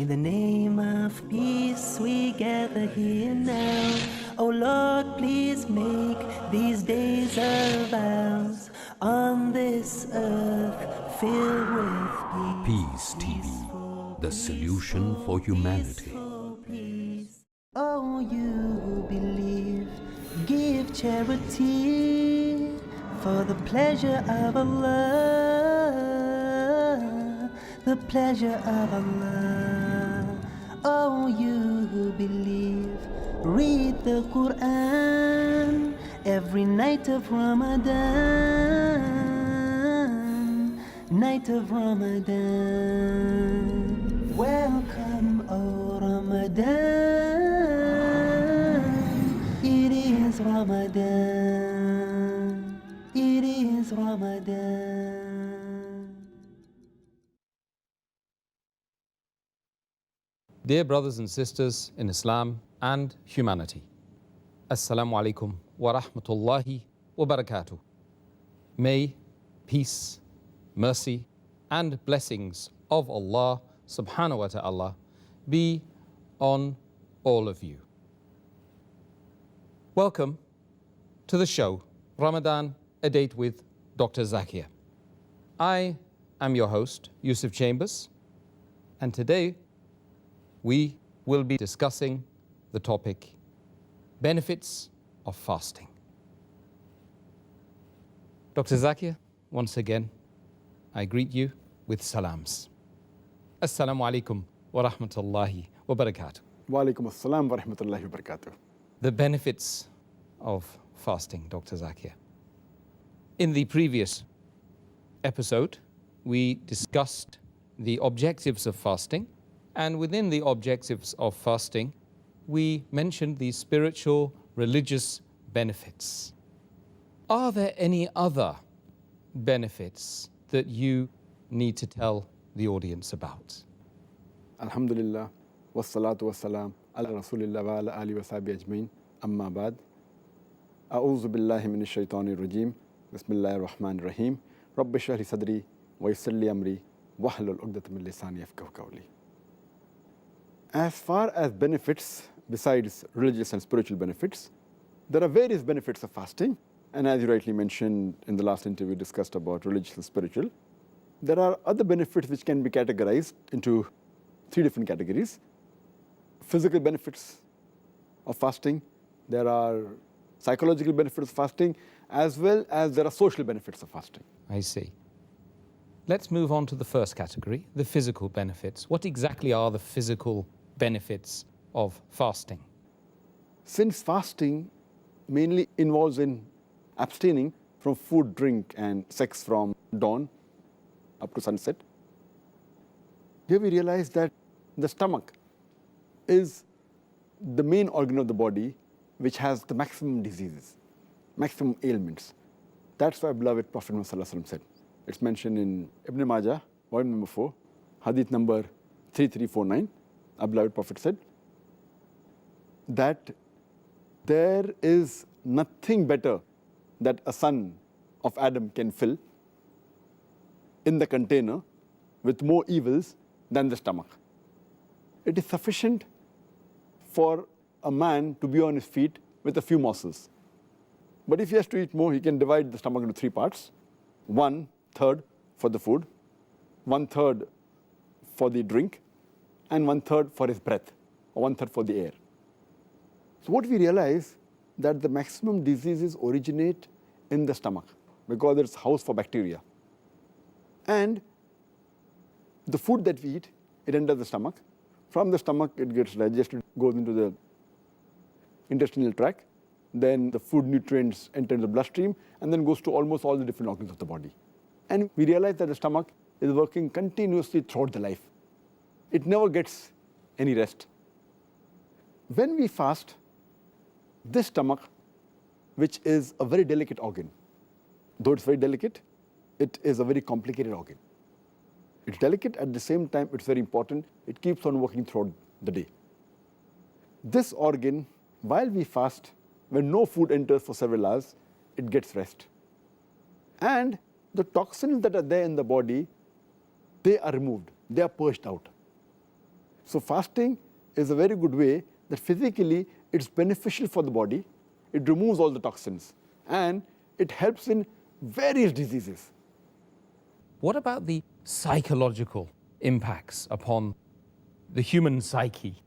In the name of peace we gather here now. Oh Lord, please make these days of ours on this earth filled with Peace TV, the solution for humanity. peace. Oh, you who believe, give charity for the pleasure of Allah, the pleasure of Allah. Oh, you who believe, read the Quran every night of Ramadan, night of Ramadan. Welcome, O Ramadan. It is Ramadan. It is Ramadan. Dear brothers and sisters in Islam and humanity, Assalamu alaikum wa rahmatullahi wa barakatuh. May peace, mercy and blessings of Allah subhanahu wa ta'ala be on all of you. Welcome to the show, Ramadan, a date with Dr. Zakir. I am your host, Yusuf Chambers, and today we will be discussing the topic benefits of fasting. Dr. Zakir, once again, I greet you with salams. Assalamu alaikum wa rahmatullahi wa barakatuh. Wa alaikum assalam wa rahmatullahi wa barakatuh. The benefits of fasting, Dr. Zakir. In the previous episode, we discussed the objectives of fasting, and within the objectives of fasting, we mentioned the spiritual, religious benefits. Are there any other benefits that you need to tell the audience about? Alhamdulillah, wassalatu wassalam ala rasulillah wa ala alihi wa sahbihi ajmain, amma ba'd. A'udhu billahi minash shaitanir rajim, bismillahir rahmanir rahim, rabbi shrah li sadri wa yassir li amri wahlul 'uqdatam min lisani yafqahu qawli. As far as benefits, besides religious and spiritual benefits, there are various benefits of fasting. And as you rightly mentioned in the last interview, discussed about religious and spiritual, there are other benefits which can be categorized into three different categories. Physical benefits of fasting, there are psychological benefits of fasting, as well as there are social benefits of fasting. I see. Let's move on to the first category, the physical benefits. What exactly are the physical benefits of fasting? Since fasting mainly involves in abstaining from food, drink, and sex from dawn up to sunset, here we realize that the stomach is the main organ of the body which has the maximum diseases, maximum ailments. That's why beloved Prophet Muhammad said, it's mentioned in Ibn Majah, volume number 4, hadith number 3349. Our beloved Prophet said that there is nothing better that a son of Adam can fill in the container with more evils than the stomach. It is sufficient for a man to be on his feet with a few morsels. But if he has to eat more, he can divide the stomach into three parts. 1/3 for the food, 1/3 for the drink, and 1/3 for his breath, or 1/3 for the air. So what we realize that the maximum diseases originate in the stomach because it's house for bacteria. And the food that we eat, it enters the stomach. From the stomach, it gets digested, goes into the intestinal tract. Then the food nutrients enter the bloodstream and then goes to almost all the different organs of the body. And we realize that the stomach is working continuously throughout the life. It never gets any rest. When we fast, this stomach, which is a very delicate organ, though it's very delicate, it is a very complicated organ. It's delicate, at the same time it's very important. It keeps on working throughout the day. This organ, while we fast, when no food enters for several hours, it gets rest. And the toxins that are there in the body, they are removed, they are purged out. So fasting is a very good way that physically it's beneficial for the body, it removes all the toxins, and it helps in various diseases. What about the psychological impacts upon the human psyche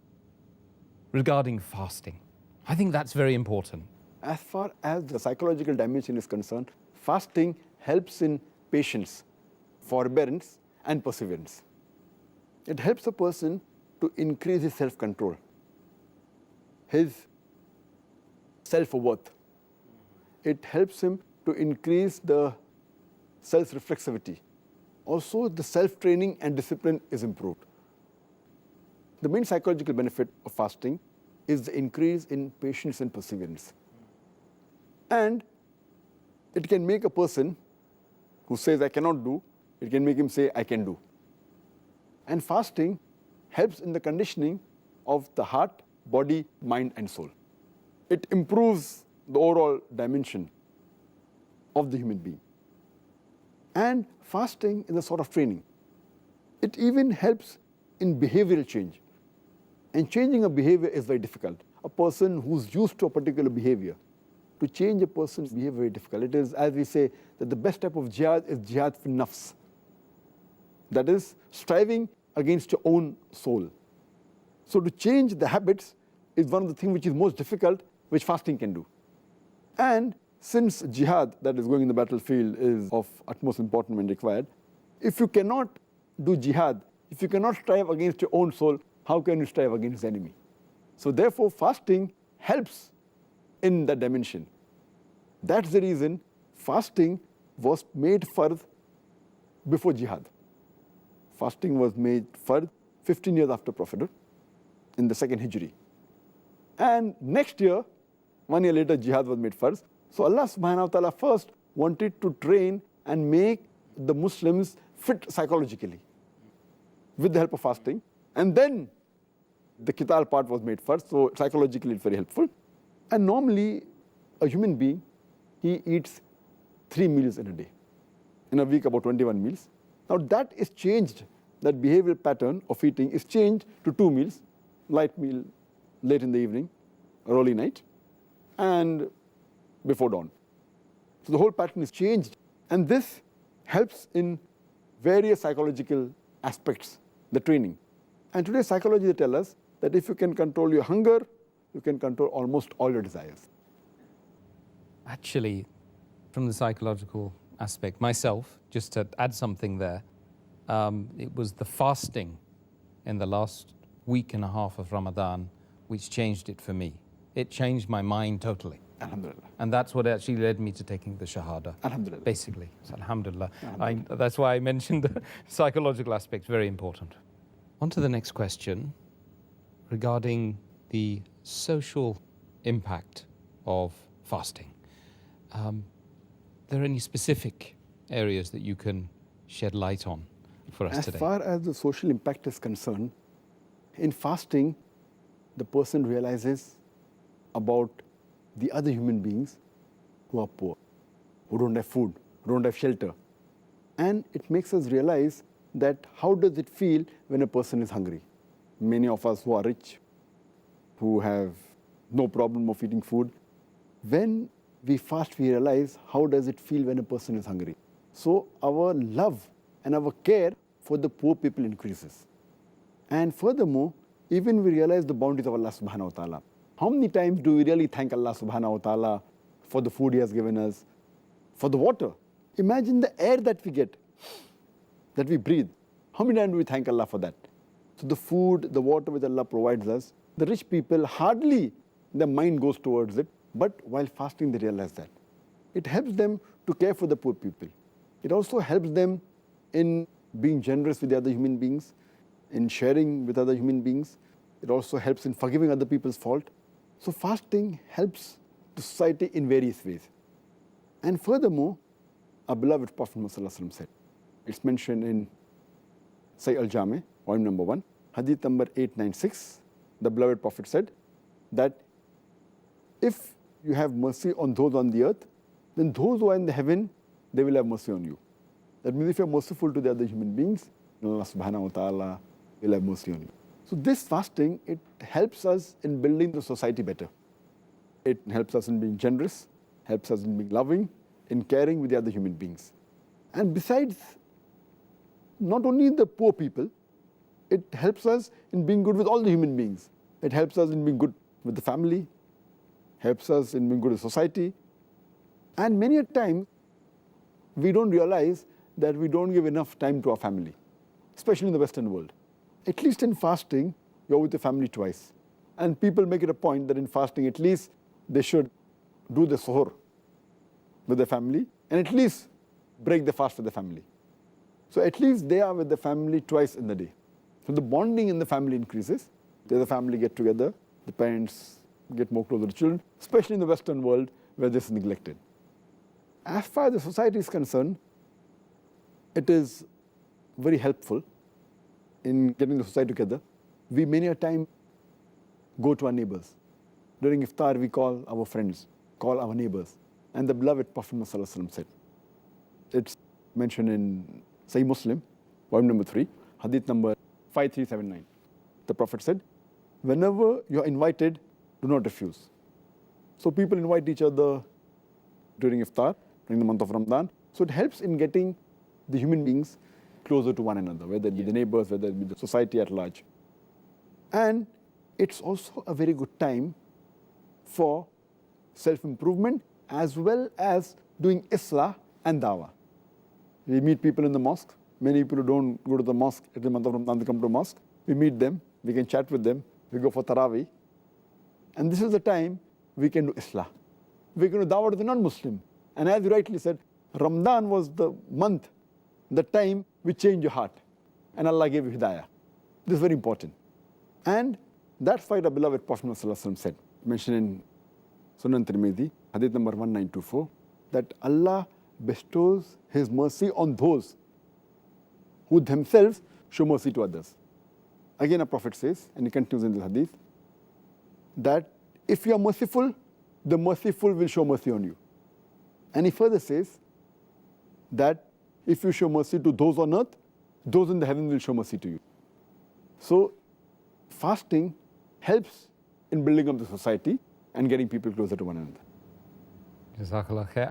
regarding fasting? I think that's very important. As far as the psychological dimension is concerned, fasting helps in patience, forbearance, and perseverance. It helps a person to increase his self-control, his self-worth. It helps him to increase the self-reflexivity. Also, the self-training and discipline is improved. The main psychological benefit of fasting is the increase in patience and perseverance. And it can make a person who says, I cannot do, it can make him say, I can do. And fasting helps in the conditioning of the heart, body, mind, and soul. It improves the overall dimension of the human being. And fasting is a sort of training. It even helps in behavioral change. And changing a behavior is very difficult. A person who's used to a particular behavior, to change a person's behavior is very difficult. It is, as we say, that the best type of jihad is jihad fi nafs. That is, striving against your own soul. So to change the habits is one of the things which is most difficult, which fasting can do. And since jihad, that is going in the battlefield, is of utmost importance and required, if you cannot do jihad, if you cannot strive against your own soul, how can you strive against the enemy? So therefore, fasting helps in that dimension. That's the reason fasting was made fard before jihad. Fasting was made fard 15 years after Prophethood, in the second Hijri. And next year, 1 year later, jihad was made fard. So Allah subhanahu wa ta'ala first wanted to train and make the Muslims fit psychologically with the help of fasting. And then the qital part was made first, so psychologically it's very helpful. And normally, a human being, he eats 3 meals in a day. In a week, about 21 meals. Now that is changed, that behavioral pattern of eating is changed to 2 meals, light meal late in the evening, early night, and before dawn. So the whole pattern is changed. And this helps in various psychological aspects, the training. And today psychology they tell us that if you can control your hunger, you can control almost all your desires. Actually, from the psychological aspect, myself, just to add something there, it was the fasting in the last week and a half of Ramadan which changed it for me. It changed my mind totally. Alhamdulillah. And that's what actually led me to taking the Shahada. Alhamdulillah. Basically. So, Alhamdulillah. That's why I mentioned the psychological aspect, very important. On to the next question regarding the social impact of fasting. Are there any specific areas that you can shed light on for us today? As far as the social impact is concerned, in fasting, the person realizes about the other human beings who are poor, who don't have food, who don't have shelter. And it makes us realize that how does it feel when a person is hungry? Many of us who are rich, who have no problem of eating food, when we fast, we realize how does it feel when a person is hungry. So our love and our care for the poor people increases. And furthermore, even we realize the bounties of Allah subhanahu wa ta'ala. How many times do we really thank Allah subhanahu wa ta'ala for the food He has given us, for the water? Imagine the air that we get, that we breathe. How many times do we thank Allah for that? So the food, the water which Allah provides us, the rich people hardly their mind goes towards it, but while fasting they realize that. It helps them to care for the poor people. It also helps them in being generous with the other human beings, in sharing with other human beings. It also helps in forgiving other people's fault. So fasting helps the society in various ways. And furthermore, our beloved Prophet Muhammad said, it's mentioned in Sahih al-Jami, volume number 1, hadith number 896, the beloved Prophet said that if you have mercy on those on the earth, then those who are in the heaven, they will have mercy on you. That means if you are merciful to the other human beings, Allah subhanahu wa ta'ala will have mercy on you. So this fasting, it helps us in building the society better. It helps us in being generous, helps us in being loving, in caring with the other human beings. And besides, not only the poor people, it helps us in being good with all the human beings. It helps us in being good with the family, helps us in being good with society. And many a time, we don't realize that we don't give enough time to our family, especially in the Western world. At least in fasting, you're with your family twice. And people make it a point that in fasting, at least they should do the suhoor with their family and at least break the fast with the family. So at least they are with the family twice in the day. So the bonding in the family increases. The family get together, the parents get more closer to children, especially in the Western world where this is neglected. As far as the society is concerned, it is very helpful in getting the society together. We many a time go to our neighbors. During iftar, we call our friends, call our neighbors. And the beloved Prophet ﷺ said, it's mentioned in Sahih Muslim, volume number 3, hadith number 5379. The Prophet said, whenever you're invited, do not refuse. So people invite each other during iftar, during the month of Ramadan. So it helps in getting the human beings closer to one another, whether it be the neighbors, whether it be the society at large. And it's also a very good time for self-improvement as well as doing islah and dawah. We meet people in the mosque. Many people who don't go to the mosque at the month of Ramadan, they come to the mosque. We meet them, we can chat with them, we go for tarawih. And this is the time we can do islah. We can do dawah to the non-Muslim. And as you rightly said, Ramadan was the month, the time we changed your heart. And Allah gave you hidayah. This is very important. And that's why the beloved Prophet ﷺ said, mentioned in Sunan Tirmidhi, hadith number 1924, that Allah bestows His mercy on those who themselves show mercy to others. Again, a Prophet says, and he continues in the hadith, that if you are merciful, the merciful will show mercy on you. And he further says that if you show mercy to those on earth, those in the heaven will show mercy to you. So fasting helps in building up the society and getting people closer to one another. Jazakallah khair,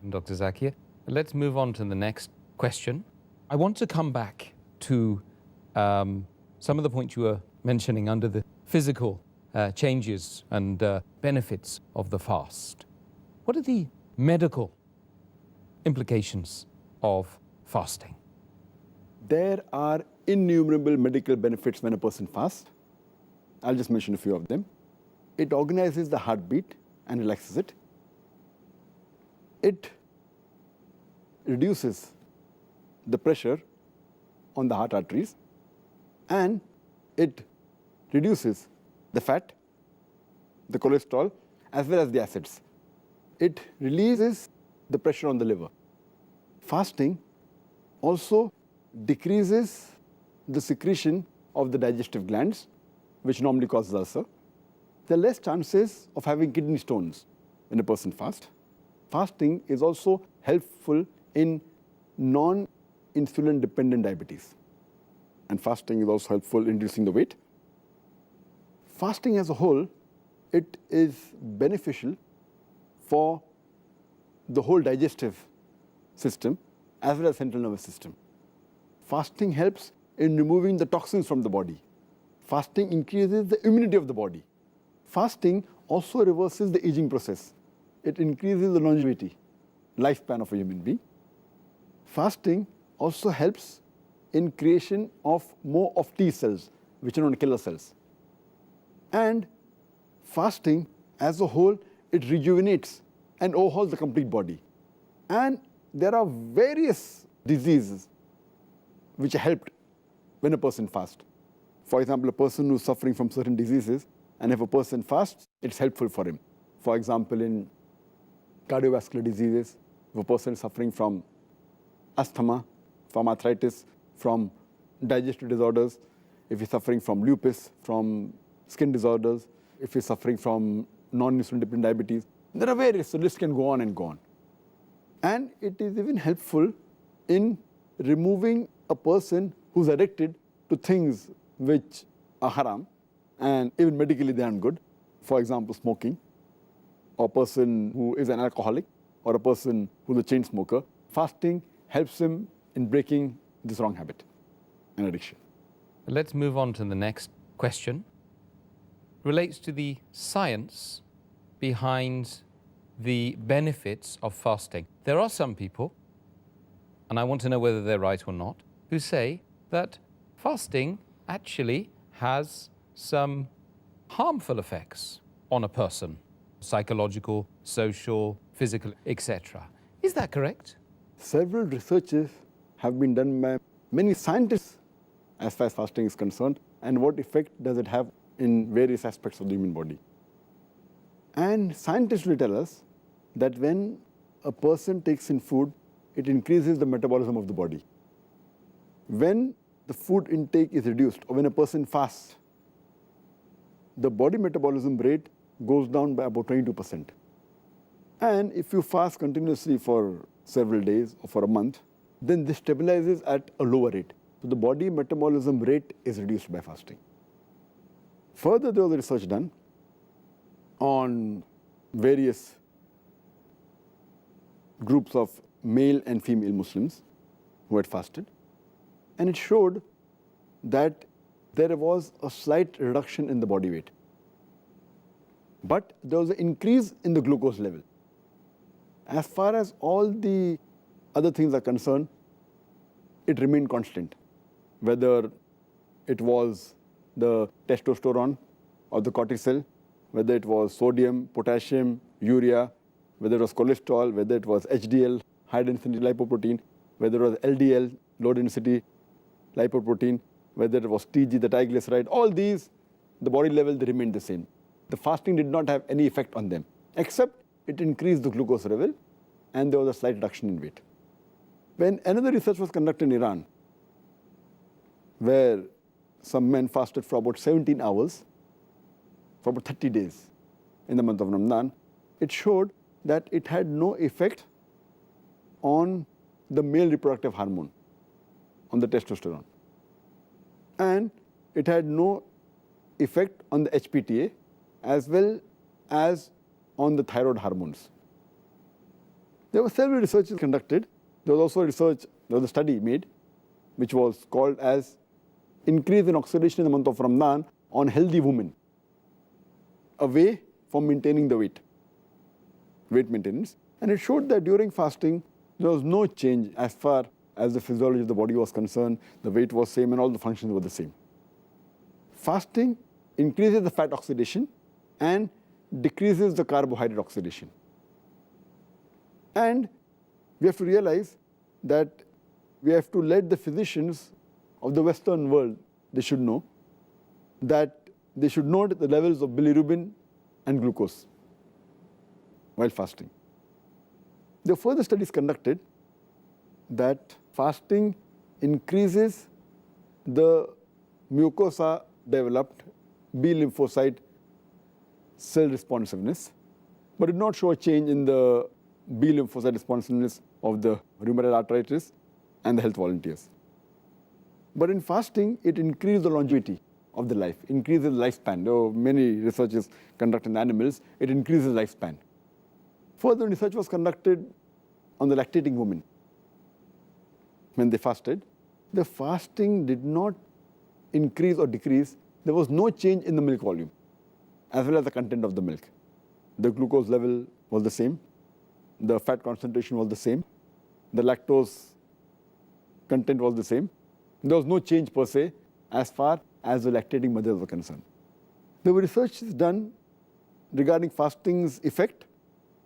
Dr. Zakir. Let's move on to the next question. I want to come back to some of the points you were mentioning under the physical changes and benefits of the fast. What are the medical implications of fasting? There are innumerable medical benefits when a person fasts. I'll just mention a few of them. It organizes the heartbeat and relaxes it. It reduces the pressure on the heart arteries, and it reduces the fat, the cholesterol, as well as the acids. It releases the pressure on the liver. Fasting also decreases the secretion of the digestive glands, which normally causes ulcer. There are less chances of having kidney stones when a person fasts. Fasting is also helpful in non-insulin dependent diabetes. And fasting is also helpful in reducing the weight. Fasting as a whole, it is beneficial for the whole digestive system as well as central nervous system. Fasting helps in removing the toxins from the body. Fasting increases the immunity of the body. Fasting also reverses the aging process. It increases the longevity, lifespan of a human being. Fasting also helps in creation of more of T cells, which are known as killer cells. And fasting as a whole, it rejuvenates and overhauls the complete body. And there are various diseases which are helped when a person fasts. For example, a person who's suffering from certain diseases, and if a person fasts, it's helpful for him. For example, in cardiovascular diseases, if a person is suffering from asthma, from arthritis, from digestive disorders, if he's suffering from lupus, from skin disorders, if he's suffering from non-insulin dependent diabetes, there are various, the list can go on and go on. And it is even helpful in removing a person who's addicted to things which are haram, and even medically they aren't good. For example, smoking, or a person who is an alcoholic, or a person who's a chain smoker, fasting helps him in breaking this wrong habit and addiction. Let's move on to the next question. Relates to the science behind the benefits of fasting. There are some people, and I want to know whether they're right or not, who say that fasting actually has some harmful effects on a person, psychological, social, physical, etc. Is that correct? Several researches have been done by many scientists as far as fasting is concerned, and what effect does it have in various aspects of the human body. And scientists will tell us that when a person takes in food, it increases the metabolism of the body. When the food intake is reduced, or when a person fasts, the body metabolism rate goes down by about 22%. And if you fast continuously for several days or for a month, then this stabilizes at a lower rate. So the body metabolism rate is reduced by fasting. Further, there was research done on various groups of male and female Muslims who had fasted, and it showed that there was a slight reduction in the body weight, but there was an increase in the glucose level. As far as all the other things are concerned, it remained constant, whether it was the testosterone or the cortisol, whether it was sodium, potassium, urea, whether it was cholesterol, whether it was HDL, high density lipoprotein, whether it was LDL, low density lipoprotein, whether it was TG, the triglyceride, all these, the body level, they remained the same. The fasting did not have any effect on them, except it increased the glucose level, and there was a slight reduction in weight. When another research was conducted in Iran, where some men fasted for about 17 hours, for about 30 days in the month of Ramadan, it showed that it had no effect on the male reproductive hormone, on the testosterone. And it had no effect on the HPTA as well as on the thyroid hormones. There were several researches conducted. There was also a study made, which was called as increase in oxidation in the month of Ramadan on healthy women, away from maintaining the weight maintenance. And it showed that during fasting, there was no change as far as the physiology of the body was concerned. The weight was same and all the functions were the same. Fasting increases the fat oxidation and decreases the carbohydrate oxidation. And we have to realize that we have to let the physicians of the Western world, they should know that they should note the levels of bilirubin and glucose while fasting. There were further studies conducted that fasting increases the mucosa developed B lymphocyte cell responsiveness, but did not show a change in the B lymphocyte responsiveness of the rheumatoid arthritis and the health volunteers. But in fasting, it increased the longevity of the life, increases the lifespan. There were many researches conducted in animals, it increases lifespan. Further research was conducted on the lactating women. When they fasted, the fasting did not increase or decrease. There was no change in the milk volume, as well as the content of the milk. The glucose level was the same. The fat concentration was the same. The lactose content was the same. There was no change per se as far as the lactating mothers were concerned. There were researches done regarding fasting's effect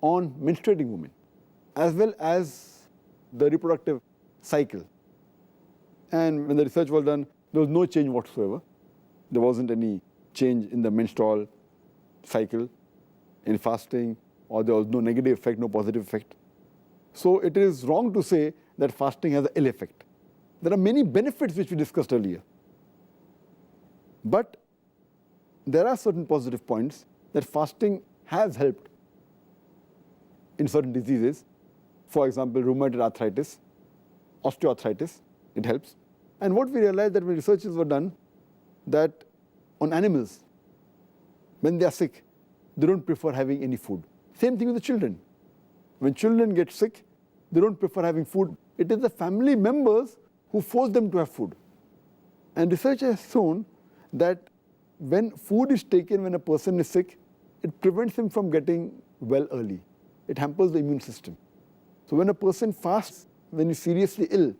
on menstruating women, as well as the reproductive cycle. And when the research was done, there was no change whatsoever. There wasn't any change in the menstrual cycle in fasting, or there was no negative effect, no positive effect. So it is wrong to say that fasting has an ill effect. There are many benefits which we discussed earlier. But there are certain positive points that fasting has helped in certain diseases. For example, rheumatoid arthritis, osteoarthritis, it helps. And what we realized that when researches were done, that on animals. When they are sick, they don't prefer having any food. Same thing with the children. When children get sick, they don't prefer having food. It is the family members who force them to have food. And research has shown that when food is taken when a person is sick, it prevents him from getting well early. It hampers the immune system. So when a person fasts when he's seriously ill,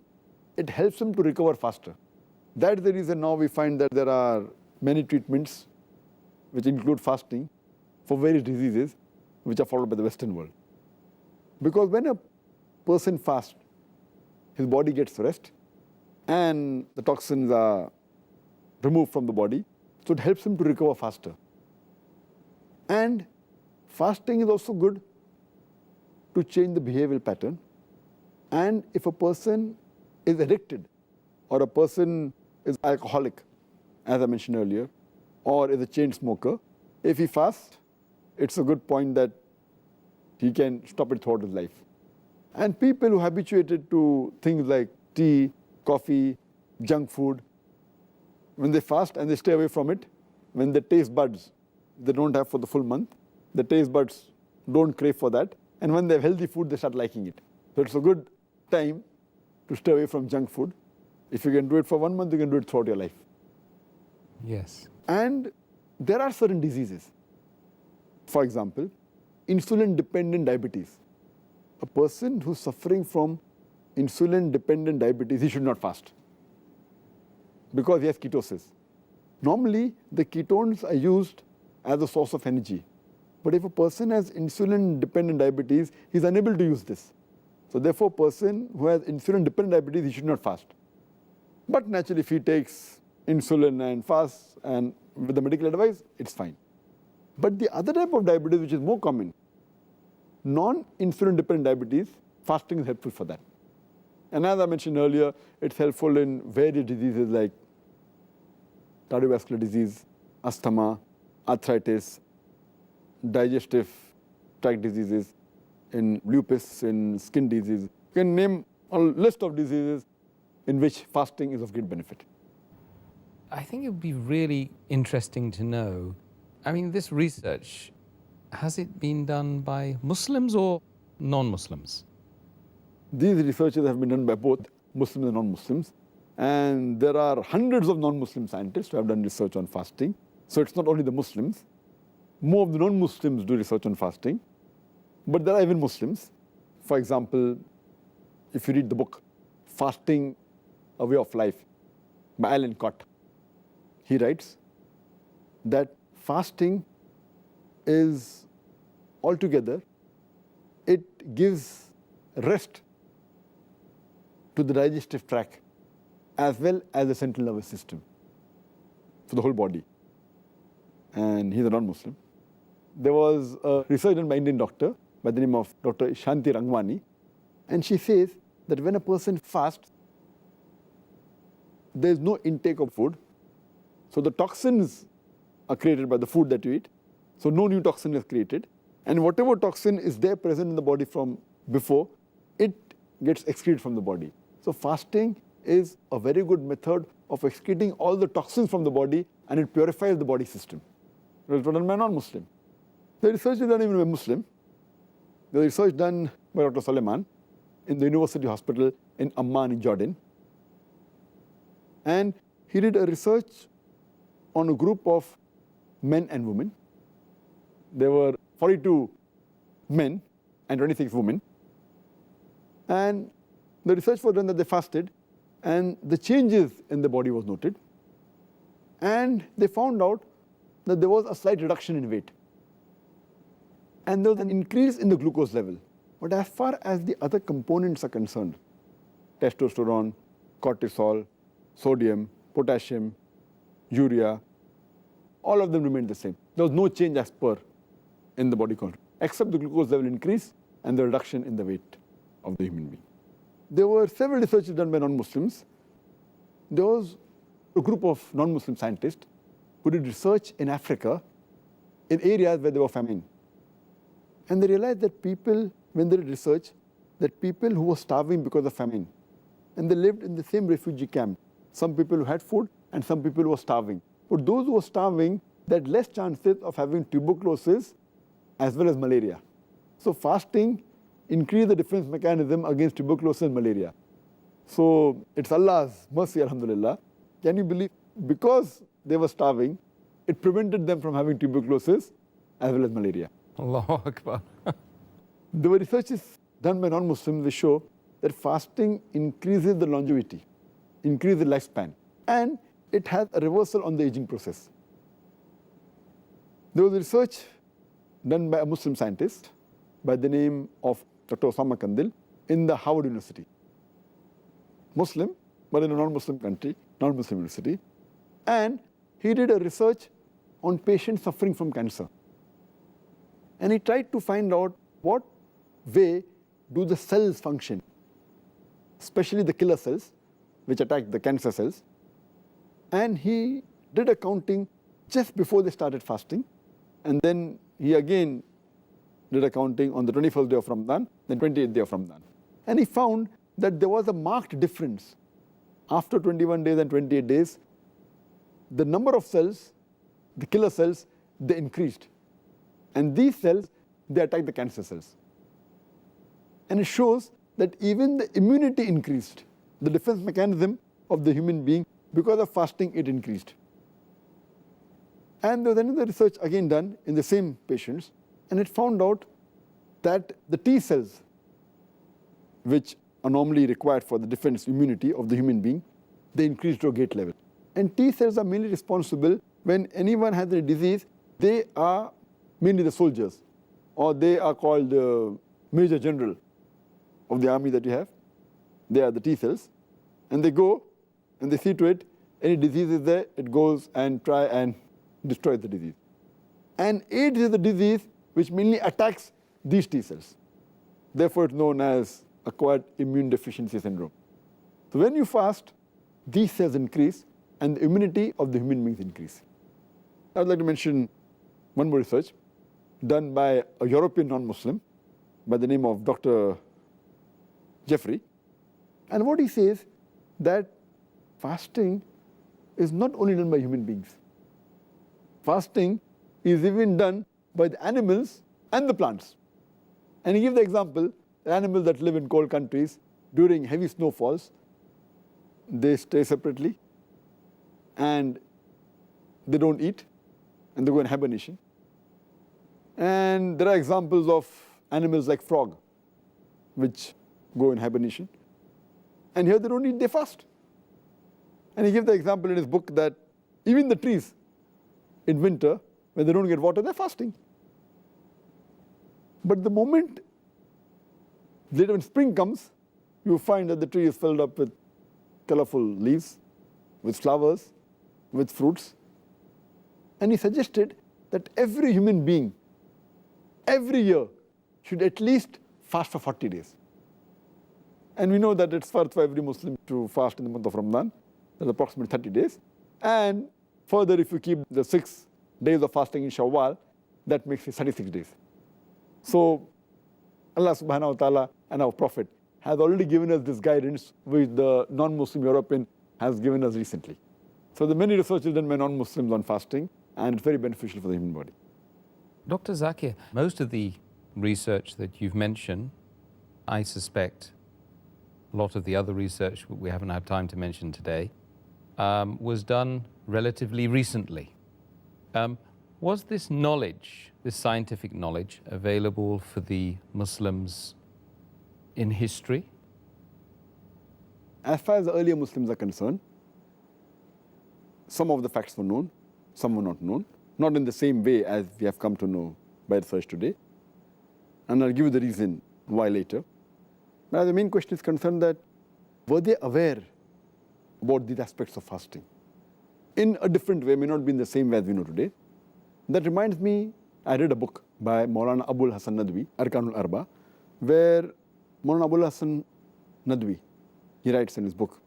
it helps him to recover faster. That's the reason now we find that there are many treatments which include fasting for various diseases which are followed by the Western world. Because when a person fasts, his body gets rest and the toxins are removed from the body, so it helps him to recover faster. And fasting is also good to change the behavioral pattern. And if a person is addicted or a person is alcoholic, as I mentioned earlier, or is a chain smoker, if he fasts, it's a good point that he can stop it throughout his life. And people who are habituated to things like tea, coffee, junk food, when they fast and they stay away from it, when the taste buds they don't have for the full month, the taste buds don't crave for that. And when they have healthy food, they start liking it. So it's a good time to stay away from junk food. If you can do it for 1 month, you can do it throughout your life. Yes. And there are certain diseases. For example, insulin-dependent diabetes. A person who's suffering from insulin-dependent diabetes, he should not fast because he has ketosis. Normally, the ketones are used as a source of energy. But if a person has insulin-dependent diabetes, he's unable to use this. So therefore, a person who has insulin-dependent diabetes, he should not fast. But naturally, if he takes insulin and fasts and with the medical advice, it's fine. But the other type of diabetes, which is more common, non-insulin dependent diabetes, fasting is helpful for that. And as I mentioned earlier, it's helpful in various diseases like cardiovascular disease, asthma, arthritis, digestive tract diseases, in lupus, in skin disease. You can name a list of diseases in which fasting is of great benefit. I think it would be really interesting to know, I mean, this research, has it been done by Muslims or non-Muslims? These researches have been done by both Muslims and non-Muslims. And there are hundreds of non-Muslim scientists who have done research on fasting. So it's not only the Muslims. More of the non-Muslims do research on fasting. But there are even Muslims. For example, if you read the book, Fasting, A Way of Life, by Alan Cott, he writes that fasting is altogether, it gives rest to the digestive tract as well as the central nervous system for the whole body. And he's a non-Muslim. There was a research done by an Indian doctor by the name of Dr. Shanti Rangwani, and she says that when a person fasts, there is no intake of food. So the toxins are created by the food that you eat. So no new toxin is created. And whatever toxin is there present in the body from before, it gets excreted from the body. So fasting is a very good method of excreting all the toxins from the body, and it purifies the body system. It was done by a non-Muslim. The research is done even by Muslim. The research done by Dr. Suleiman in the University Hospital in Amman in Jordan. And he did a research on a group of men and women. There were 42 men and 26 women. And the research was done that they fasted, and the changes in the body was noted. And they found out that there was a slight reduction in weight. And there was an increase in the glucose level. But as far as the other components are concerned, testosterone, cortisol, sodium, potassium, urea, all of them remained the same. There was no change as per in the body content, except the glucose level increase and the reduction in the weight of the human being. There were several researches done by non-Muslims. There was a group of non-Muslim scientists who did research in Africa in areas where there were famine. And they realized that people, when they did research, that people who were starving because of famine, and they lived in the same refugee camp, some people who had food and some people who were starving. but those who were starving, they had less chances of having tuberculosis as well as malaria. So fasting increased the defense mechanism against tuberculosis and malaria. So it's Allah's mercy, alhamdulillah. Can you believe? Because they were starving, it prevented them from having tuberculosis as well as malaria. Allahu Akbar. There were researches done by non-Muslims which show that fasting increases the longevity, increases the lifespan, and it has a reversal on the aging process. There was research done by a Muslim scientist by the name of Dr. Osama Kandil in the Harvard University. Muslim, but in a non-Muslim country, non-Muslim university. And he did a research on patients suffering from cancer. And he tried to find out what way do the cells function, especially the killer cells, which attack the cancer cells. And he did a counting just before they started fasting. And then he again did a counting on the 21st day of Ramadan, then 28th day of Ramadan. And he found that there was a marked difference. After 21 days and 28 days, the number of cells, the killer cells, they increased. And these cells, they attack the cancer cells. And it shows that even the immunity increased. The defense mechanism of the human being, because of fasting, it increased. And there was another research again done in the same patients, and it found out that the T cells, which are normally required for the defense immunity of the human being, they increased to a great level. And T cells are mainly responsible when anyone has a disease. They are mainly the soldiers, or they are called the Major General of the army that you have. They are the T cells. And they go and they see to it, any disease is there, it goes and try and destroy the disease. And AIDS is a disease which mainly attacks these T cells. Therefore, it's known as acquired immune deficiency syndrome. So when you fast, these cells increase and the immunity of the human beings increase. I would like to mention one more research done by a European non-Muslim by the name of Dr. Jeffrey. And what he says that fasting is not only done by human beings. Fasting is even done by the animals and the plants. And he gives the example, the animals that live in cold countries, during heavy snowfalls, they stay separately and they don't eat and they go in hibernation. And there are examples of animals like frog, which go in hibernation. And here they don't eat, they fast. And he gives the example in his book that even the trees in winter, when they don't get water, they're fasting. But the moment later when spring comes, you find that the tree is filled up with colorful leaves, with flowers, with fruits. And he suggested that every human being, every year, should at least fast for 40 days. And we know that it's farz for every Muslim to fast in the month of Ramadan. That's approximately 30 days. And further, if you keep the 6 days of fasting in Shawwal, that makes it 36 days. So Allah subhanahu wa ta'ala and our Prophet has already given us this guidance which the non-Muslim European has given us recently. So there are many researches done by non-Muslims on fasting, and it's very beneficial for the human body. Dr. Zakir, most of the research that you've mentioned, I suspect a lot of the other research we haven't had time to mention today, was done relatively recently. Was this knowledge, this scientific knowledge, available for the Muslims in history? As far as the earlier Muslims are concerned, some of the facts were known, some were not known, not in the same way as we have come to know by research today. And I'll give you the reason why later. Now the main question is concerned that were they aware about these aspects of fasting? In a different way, may not be in the same way as we know today. That reminds me, I read a book by Maulana Abul Hasan Nadwi, Arkanul Arba, where Maulana Abul Hasan Nadwi, he writes in his book,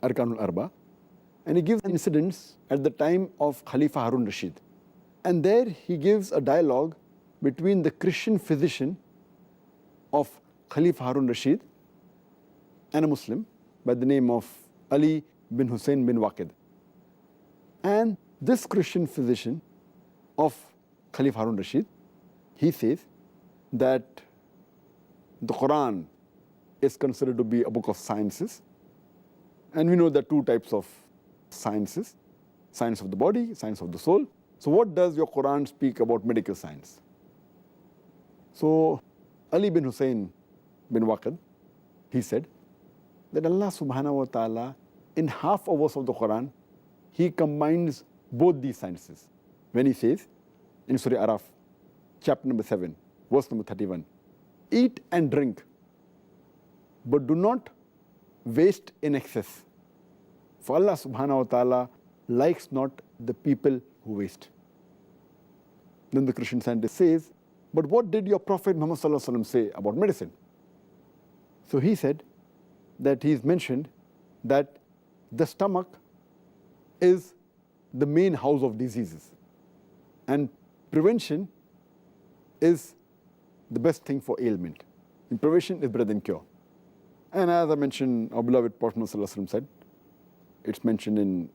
Arkanul Arba, and he gives incidents at the time of Khalifa Harun Rashid. And there he gives a dialogue between the Christian physician of Khalifa Harun Rashid and a Muslim by the name of Ali bin Hussein bin Waqid. And this Christian physician of Khalif Harun Rashid, he says that the Quran is considered to be a book of sciences. And we know there are two types of sciences, science of the body, science of the soul. So what does your Quran speak about medical science? So Ali bin Hussein bin Waqid, he said that Allah subhanahu wa ta'ala, in half a verse of the Quran, he combines both these sciences. When he says in Surah Araf, chapter number 7, verse number 31, eat and drink, but do not waste in excess. For Allah subhanahu wa ta'ala likes not the people who waste. Then the Christian scientist says, but what did your Prophet Muhammad sallallahu alaihi wasallam say about medicine? So he said that he's mentioned that the stomach is the main house of diseases. And prevention is the best thing for ailment. And prevention is better than cure. And as I mentioned, our beloved Prophet Muhammad sallallahu alaihi wasallam said, it's mentioned in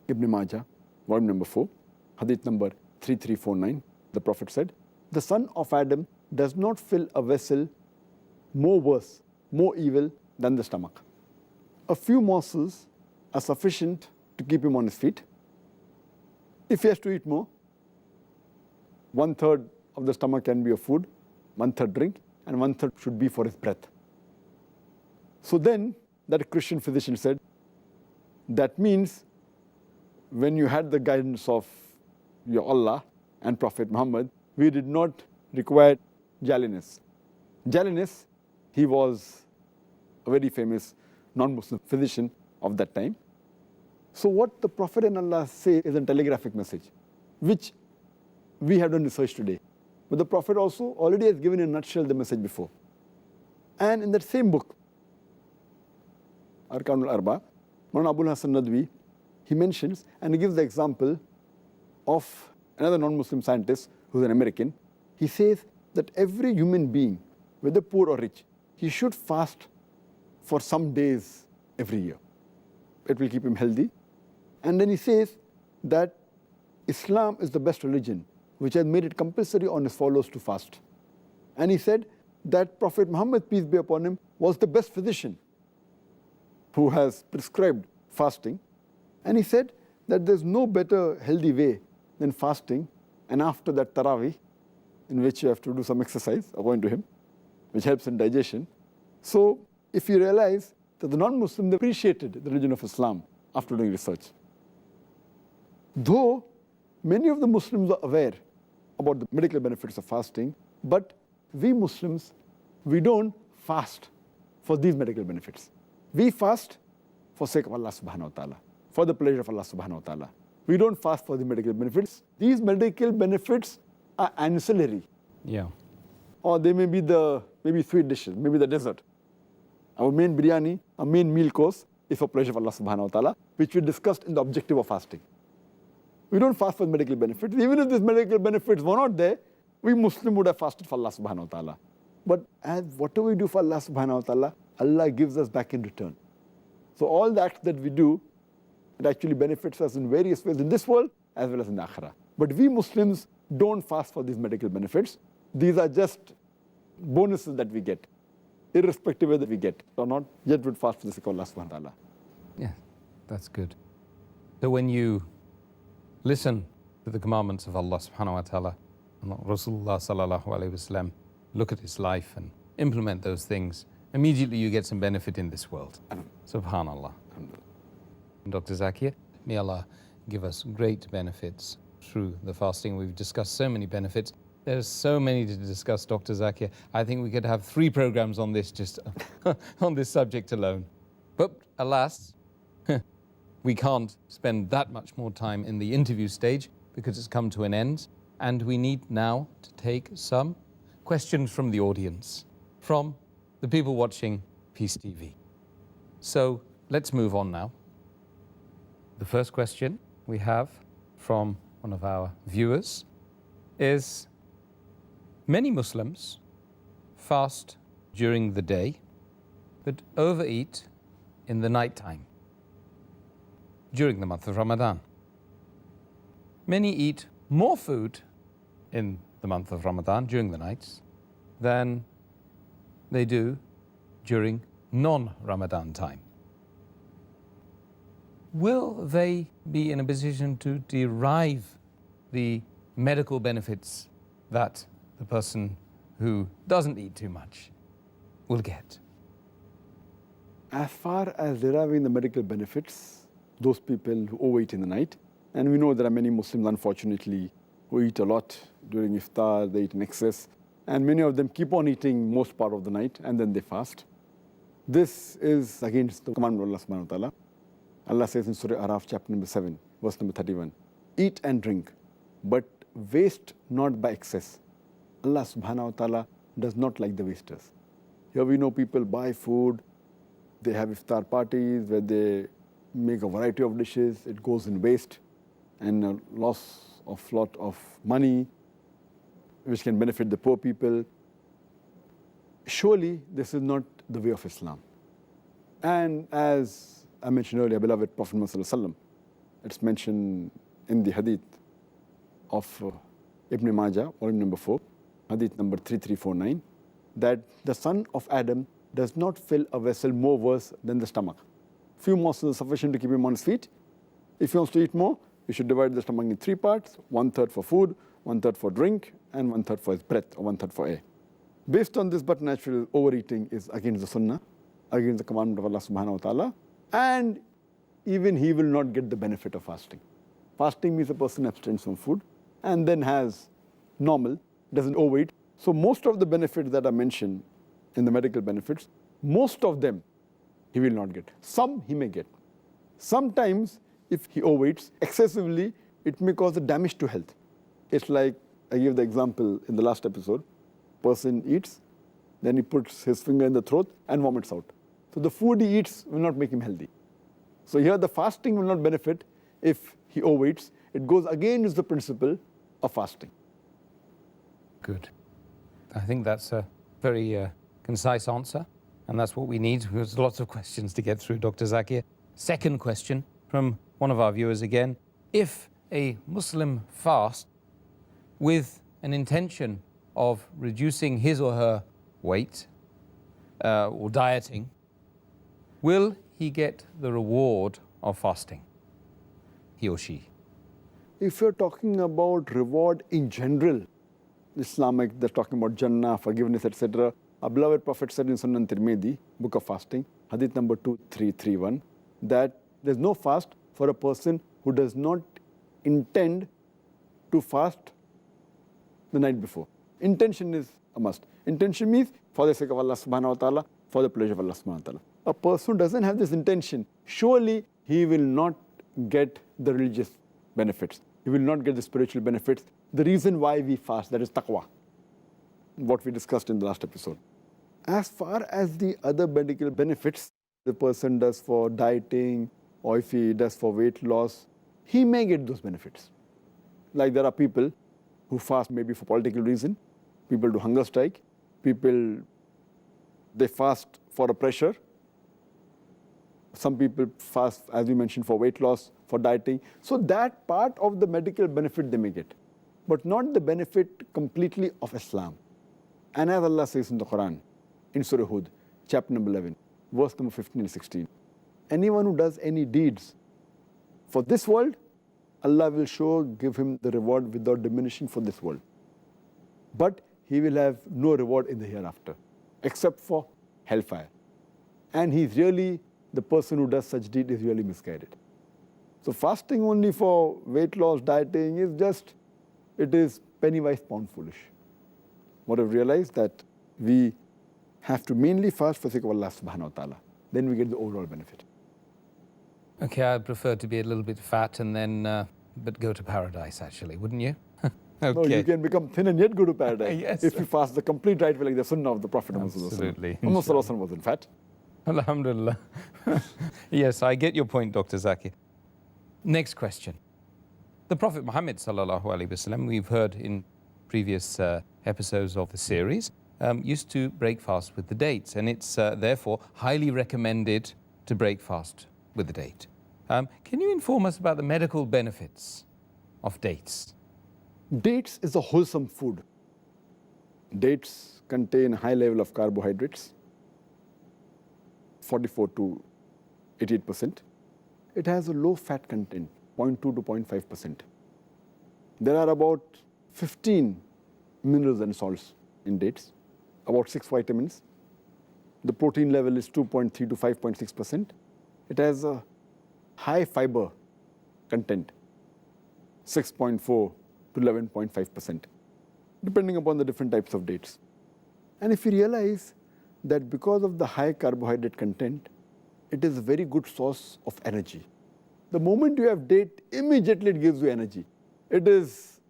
Ibn Majah, volume number 4, hadith number 3349. The Prophet said, the son of Adam does not fill a vessel more worse, more evil than the stomach. A few morsels are sufficient to keep him on his feet. If he has to eat more, 1/3 of the stomach can be of food, 1/3 drink, and 1/3 should be for his breath. So then, that Christian physician said, that means when you had the guidance of your Allah and Prophet Muhammad, we did not require Jalinus. Jalinus, he was a very famous non-Muslim physician of that time. So what the Prophet and Allah say is a telegraphic message, which we have done research today. But the Prophet also already has given in a nutshell the message before. And in that same book, Arkanul Arba, Maulana Abul Hasan Nadwi, he mentions and he gives the example of another non-Muslim scientist who's an American. He says that every human being, whether poor or rich, he should fast for some days every year. It will keep him healthy. And then he says that Islam is the best religion, which has made it compulsory on his followers to fast. And he said that Prophet Muhammad, peace be upon him, was the best physician who has prescribed fasting. And he said that there's no better healthy way than fasting, and after that Taraweeh, in which you have to do some exercise, according to him, which helps in digestion. So if you realize that the non-Muslims appreciated the religion of Islam after doing research. Though many of the Muslims are aware about the medical benefits of fasting, but we Muslims, we don't fast for these medical benefits. We fast for sake of Allah subhanahu wa ta'ala, for the pleasure of Allah subhanahu wa ta'ala. We don't fast for the medical benefits. These medical benefits are ancillary. Yeah. Or they may be maybe sweet dishes, maybe the dessert. Our main biryani, our main meal course is for pleasure of Allah subhanahu wa ta'ala, which we discussed in the objective of fasting. We don't fast for medical benefits. Even if these medical benefits were not there, we Muslim would have fasted for Allah subhanahu wa ta'ala. But as whatever we do for Allah subhanahu wa ta'ala, Allah gives us back in return. So all the acts that we do, it actually benefits us in various ways in this world as well as in the akhirah. But we Muslims don't fast for these medical benefits. These are just bonuses that we get, irrespective of that we get or not, yet would fast for the sake of Allah subhanahu wa ta'ala. Yeah, that's good. So when you listen to the commandments of Allah subhanahu wa ta'ala, and Rasulullah sallallahu alayhi wa sallam, look at his life and implement those things, immediately you get some benefit in this world. Subhanallah. Dr. Zakir, may Allah give us great benefits through the fasting. We've discussed so many benefits. There's so many to discuss, Dr. Zakir. I think we could have 3 programs on this, just on this subject alone. But alas, we can't spend that much more time in the interview stage because it's come to an end. And we need now to take some questions from the audience, from the people watching Peace TV. So let's move on now. The first question we have from one of our viewers is, many Muslims fast during the day but overeat in the night time during the month of Ramadan. many eat more food in the month of Ramadan during the nights than they do during non-Ramadan time. Will they be in a position to derive the medical benefits that the person who doesn't eat too much will get? As far as deriving the medical benefits, those people who overeat in the night, and we know there are many Muslims, unfortunately, who eat a lot during iftar, they eat in excess, and many of them keep on eating most part of the night and then they fast. This is against the commandment of Allah subhanahu wa ta'ala. Allah says in Surah Araf, chapter number 7, verse number 31, eat and drink, but waste not by excess. Allah subhanahu wa ta'ala does not like the wasters. Here we know people buy food, they have iftar parties where they make a variety of dishes, it goes in waste and a loss of lot of money, which can benefit the poor people. Surely this is not the way of Islam. And as I mentioned earlier, beloved Prophet Muhammad, it's mentioned in the hadith of Ibn Majah, volume number 4, hadith number 3349, that the son of Adam does not fill a vessel more worse than the stomach. Few morsels are sufficient to keep him on his feet. If he wants to eat more, you should divide the stomach in 3 parts, 1/3 for food, 1/3 for drink, and 1/3 for his breath, or 1/3 for air. Based on this, but natural overeating is against the sunnah, against the commandment of Allah subhanahu wa ta'ala, and even he will not get the benefit of fasting. Fasting means a person abstains from food and then has normal, doesn't overeat. So most of the benefits that are mentioned in the medical benefits, most of them he will not get. Some he may get. Sometimes if he overeats excessively, it may cause a damage to health. It's like, I gave the example in the last episode, person eats, then he puts his finger in the throat and vomits out. So the food he eats will not make him healthy. So here the fasting will not benefit if he overeats. It goes against the principle of fasting. Good. I think that's a very concise answer, and that's what we need. There's lots of questions to get through, Dr. Zakir. Second question from one of our viewers again. If a Muslim fasts with an intention of reducing his or her weight or dieting, will he get the reward of fasting, he or she? If you're talking about reward in general, Islamic, they're talking about Jannah, forgiveness, etc. Our beloved Prophet said in Sunan Tirmidhi, book of fasting, hadith number 2331, that there's no fast for a person who does not intend to fast the night before. Intention is a must. Intention means for the sake of Allah subhanahu wa ta'ala, for the pleasure of Allah subhanahu wa ta'ala. A person who doesn't have this intention, surely he will not get the religious benefits. He will not get the spiritual benefits. The reason why we fast, that is taqwa, what we discussed in the last episode. As far as the other medical benefits the person does for dieting, or if he does for weight loss, he may get those benefits. Like there are people who fast maybe for political reason, people do hunger strike, people, they fast for a pressure. Some people fast, as we mentioned, for weight loss, for dieting. So that part of the medical benefit they may get, but not the benefit completely of Islam. And as Allah says in the Quran, in Surah Hud, chapter number 11, verse number 15 and 16, anyone who does any deeds for this world, Allah will give him the reward without diminishing for this world. But he will have no reward in the hereafter, except for hellfire. And he's really, the person who does such deed is really misguided. So fasting only for weight loss, dieting is just, it is penny wise, pound foolish. What I've realized that we have to mainly fast for the sake of Allah subhanahu wa ta'ala. Then we get the overall benefit. Okay, I'd prefer to be a little bit fat and then, but go to paradise actually, wouldn't you? Okay. No, you can become thin and yet go to paradise. Yes. If you fast the complete right way, like the sunnah of the Prophet Muhammad. Absolutely. Muhammad wasn't fat. Alhamdulillah. Yes, I get your point, Dr. Zakir. Next question. The Prophet Muhammad sallallahu alaihi wasallam, we've heard in previous episodes of the series, used to break fast with the dates, and it's therefore highly recommended to break fast with the date. Can you inform us about the medical benefits of dates? Dates is a wholesome food. Dates contain high level of carbohydrates, 44 to 88%. It has a low fat content, 0.2 to 0.5%. There are about 15 minerals and salts in dates, about 6 vitamins. The protein level is 2.3 to 5.6%. It has a high fiber content, 6.4 to 11.5%, depending upon the different types of dates. And if you realize that because of the high carbohydrate content, it is a very good source of energy. The moment you have date, immediately it gives you energy. It is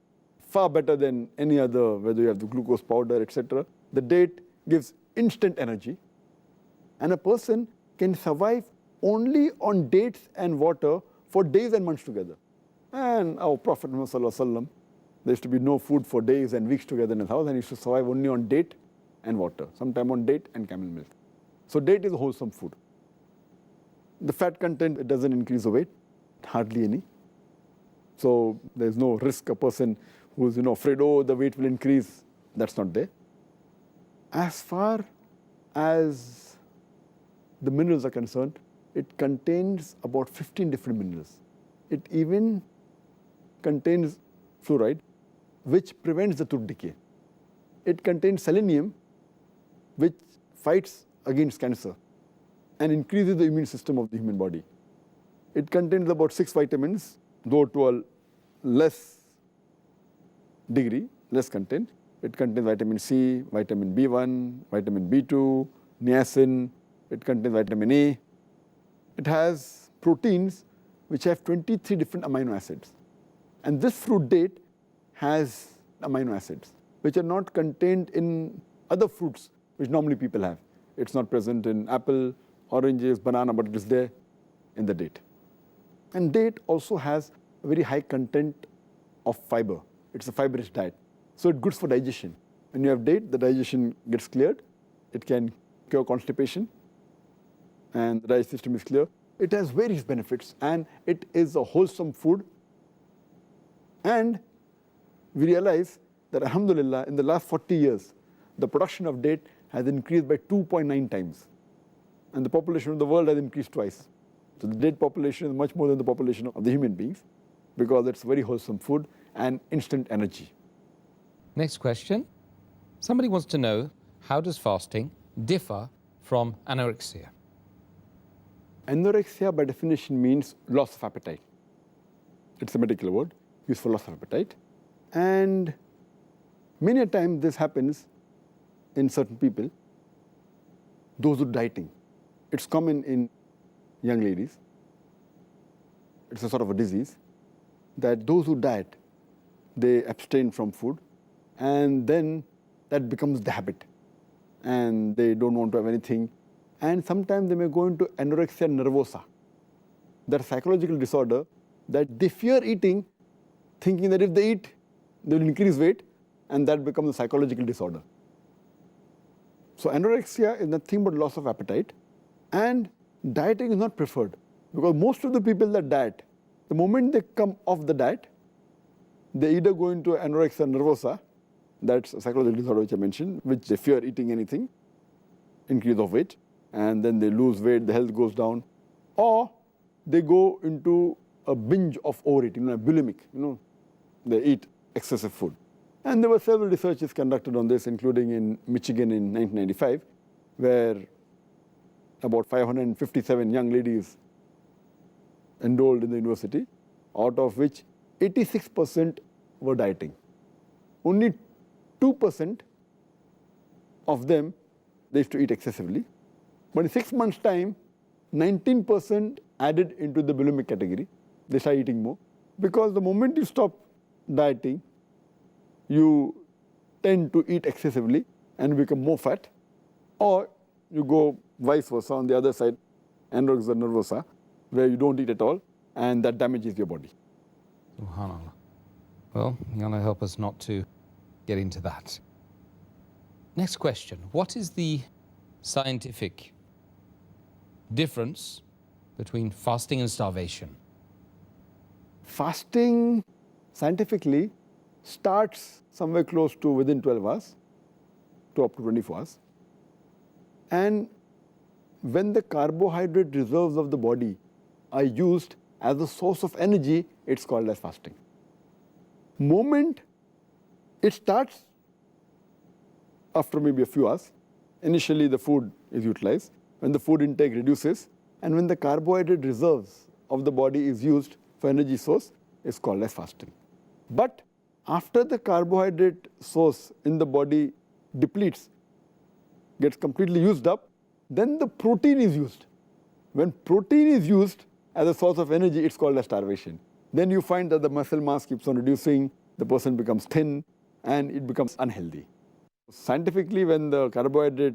far better than any other, whether you have the glucose powder, etc. The date gives instant energy. And a person can survive only on dates and water for days and months together. And our Prophet Muhammad, there used to be no food for days and weeks together in his house, and he used to survive only on date and water, sometime on date and camel milk. So date is a wholesome food. The fat content, it doesn't increase the weight, hardly any. So there's no risk a person who's afraid, oh, the weight will increase. That's not there. As far as the minerals are concerned, it contains about 15 different minerals. It even contains fluoride, which prevents the tooth decay. It contains selenium, which fights against cancer and increases the immune system of the human body. It contains about 6 vitamins, though to a less degree, less content. It contains vitamin C, vitamin B1, vitamin B2, niacin. It contains vitamin A. It has proteins which have 23 different amino acids. And this fruit date has amino acids which are not contained in other fruits which normally people have. It's not present in apple, oranges, banana, but it is there in the date. And date also has a very high content of fiber. It's a fibrous diet. So it's good for digestion. When you have date, the digestion gets cleared. It can cure constipation, and the digestive system is clear. It has various benefits, and it is a wholesome food. And we realize that, alhamdulillah, in the last 40 years, the production of date has increased by 2.9 times. And the population of the world has increased twice. So the date population is much more than the population of the human beings, because it's very wholesome food and instant energy. Next question. Somebody wants to know, how does fasting differ from anorexia? Anorexia, by definition, means loss of appetite. It's a medical word used for loss of appetite. And many a time this happens in certain people, those who are dieting. It's common in young ladies. It's a sort of a disease that those who diet, they abstain from food, and then that becomes the habit, and they don't want to have anything. And sometimes they may go into anorexia nervosa. That's a psychological disorder that they fear eating, thinking that if they eat, they will increase weight, and that becomes a psychological disorder. So anorexia is nothing but loss of appetite, and dieting is not preferred, because most of the people that diet, the moment they come off the diet, they either go into anorexia nervosa, that's a psychological disorder which I mentioned, which they fear eating anything, increase of weight, and then they lose weight, the health goes down, or they go into a binge of overeating, bulimic, they eat excessive food. And there were several researches conducted on this, including in Michigan in 1995, where about 557 young ladies enrolled in the university, out of which 86% were dieting. Only 2% of them, they used to eat excessively. But in 6 months' time, 19% added into the bulimic category. They start eating more. Because the moment you stop dieting, you tend to eat excessively and become more fat. Or you go vice versa on the other side, anorexia nervosa, where you don't eat at all, and that damages your body. SubhanAllah. Well, you're going to help us not to get into that. Next question. What is the scientific difference between fasting and starvation? Fasting scientifically starts somewhere close to within 12 hours to up to 24 hours. And when the carbohydrate reserves of the body are used as a source of energy, it's called as fasting. Moment it starts after maybe a few hours, initially the food is utilized. When the food intake reduces and when the carbohydrate reserves of the body is used for energy source, it's called as fasting. But after the carbohydrate source in the body depletes, gets completely used up, then the protein is used. When protein is used as a source of energy, it's called as starvation. Then you find that the muscle mass keeps on reducing, the person becomes thin, and it becomes unhealthy. Scientifically, when the carbohydrate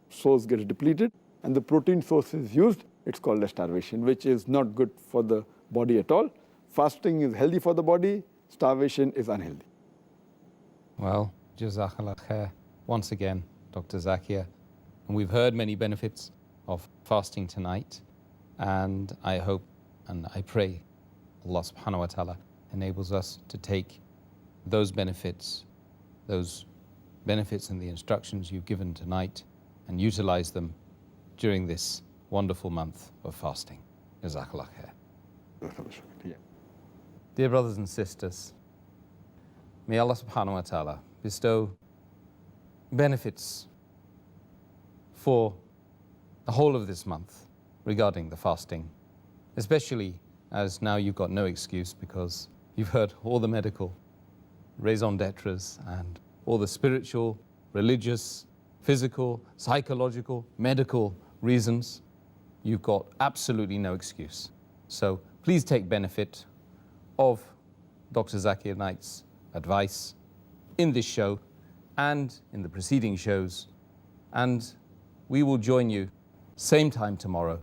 source gets depleted and the protein source is used, it's called as starvation, which is not good for the body at all. Fasting is healthy for the body, starvation is unhealthy. Well, Jazakallah khair once again, Dr. Zakir. And we've heard many benefits of fasting tonight. And I hope and I pray Allah subhanahu wa ta'ala enables us to take those benefits and the instructions you've given tonight and utilize them during this wonderful month of fasting. Jazakallah khair. Yeah. Dear brothers and sisters, may Allah subhanahu wa ta'ala bestow benefits for the whole of this month regarding the fasting, especially as now you've got no excuse because you've heard all the medical raison d'etres and all the spiritual, religious, physical, psychological, medical reasons. You've got absolutely no excuse. So please take benefit of Dr. Zakir Naik's advice in this show and in the preceding shows. And we will join you same time tomorrow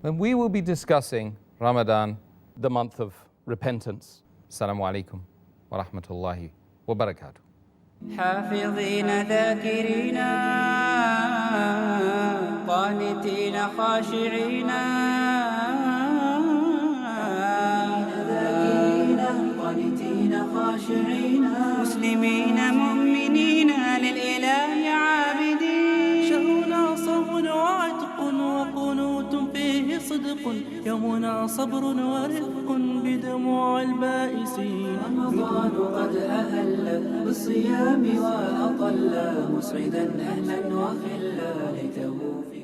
when we will be discussing Ramadan, the month of repentance. Assalamu alaikum wa rahmatullahi wa barakatuh. حافظين ذاكرين قانتين خاشعين مسلمين مؤمنين للإله عابدين. شهرنا صوم وعتق وقنوت فيه صدق، يومنا صبر ورفق بدموع البائسين. رمضان قد أهل بالصيام وأطل مسعدا أهلا وخلا ليته في